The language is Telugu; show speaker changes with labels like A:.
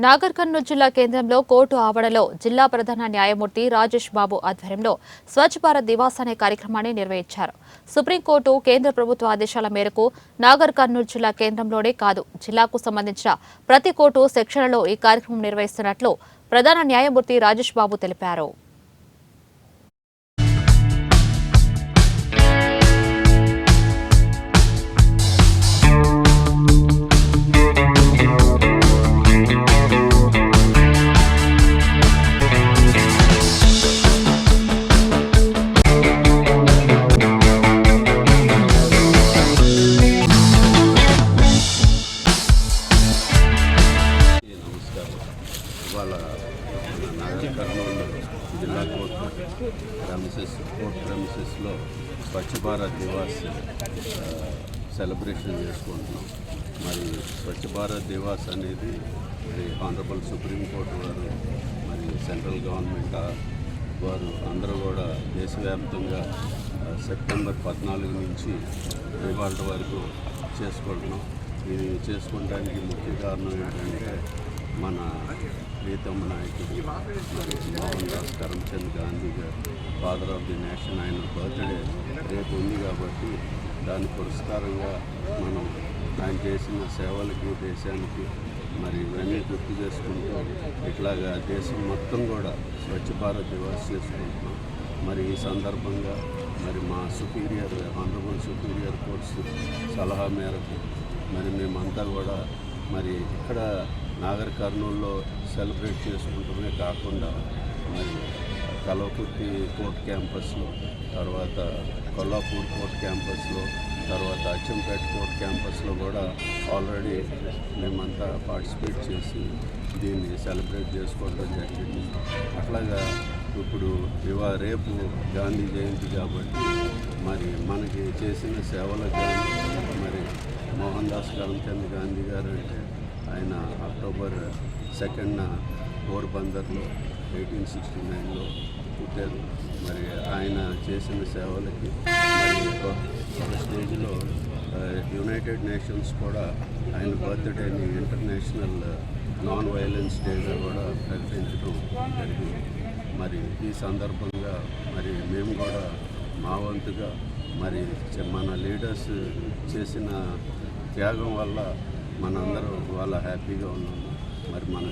A: నాగర్ కర్నూలు జిల్లా కేంద్రంలో కోర్టు ఆవరణలో జిల్లా ప్రధాన న్యాయమూర్తి రాజేష్ బాబు ఆధ్వర్యంలో స్వచ్ఛ భారత్ దివాస్ అనే కార్యక్రమాన్ని నిర్వహించారు. సుప్రీంకోర్టు కేంద్ర ప్రభుత్వ ఆదేశాల మేరకు నాగర్ కర్నూలు జిల్లా కేంద్రంలోనే కాదు, జిల్లాకు సంబంధించిన ప్రతి కోర్టు సెక్షన్లలో ఈ కార్యక్రమం నిర్వహిస్తున్నట్లు ప్రధాన న్యాయమూర్తి రాజేష్ బాబు తెలిపారు.
B: ఇవాళ నాగర్ కర్నూలు జిల్లా కోర్టు ప్రెమిసెస్లో స్వచ్ఛ భారత్ దివాస్ సెలబ్రేషన్ చేసుకుంటున్నాం. మరి స్వచ్ఛ భారత్ దివాస్ అనేది ఆనరబుల్ సుప్రీంకోర్టు వారు మరి సెంట్రల్ గవర్నమెంట్ వారు అందరూ కూడా దేశవ్యాప్తంగా సెప్టెంబర్ 14 నుంచి ఇవాళ వరకు చేసుకుంటున్నాం. ఇది చేసుకోవడానికి ముఖ్య కారణం ఏంటంటే మన ప్రీతమ నాయకుడు మోహన్ దాస్ కరమ్చంద్ గాంధీ గారు, ఫాదర్ ఆఫ్ ది నేషన్, ఆయన బర్త్డే రేపు ఉంది కాబట్టి దాని పురస్కారంగా మనం ఆయన చేసిన సేవలకి దేశానికి మరి ఇవన్నీ గుర్తు చేసుకుంటూ ఇట్లాగా దేశం మొత్తం కూడా స్వచ్ఛ భారత్ దివాస్ చేసుకుంటున్నాం. మరి ఈ సందర్భంగా మరి మా ఆనరబుల్ సుపీరియర్ కోర్ట్స్ సలహా మేరకు మరి మేమంతా కూడా మరి ఇక్కడ నాగర్ కర్నూలులో సెలబ్రేట్ చేసుకుంటూనే కాకుండా మరి కల్వకుర్తి కోర్ట్ క్యాంపస్లో, తర్వాత కొల్లాపూర్ కోర్ట్ క్యాంపస్లో, తర్వాత అచ్చంపేట కోర్ట్ క్యాంపస్లో కూడా ఆల్రెడీ మేమంతా పార్టిసిపేట్ చేసి దీన్ని సెలబ్రేట్ చేసుకోవడం జరిగింది. అట్లాగా ఇప్పుడు రేపు గాంధీ జయంతి కాబట్టి మరి మనకి చేసిన సేవలకు మరి మోహన్ దాస్ కరమ్చంద్ గాంధీ గారు అంటే ఆయన అక్టోబర్ 2న పోర్బందర్లో 1869లో పుట్టారు. మరి ఆయన చేసిన సేవలకి మరి ఒక స్టేజ్లో యునైటెడ్ నేషన్స్ కూడా ఆయన బర్త్డేని ఇంటర్నేషనల్ నాన్ వైలెన్స్ డేగా కూడా ప్రకటించడం జరిగింది. మరి ఈ సందర్భంగా మరి మేము కూడా మా వంతుగా మరి మన లీడర్స్ చేసిన త్యాగం వల్ల మనందరం వాళ్ళ హ్యాపీగా ఉన్నాము. మరి మన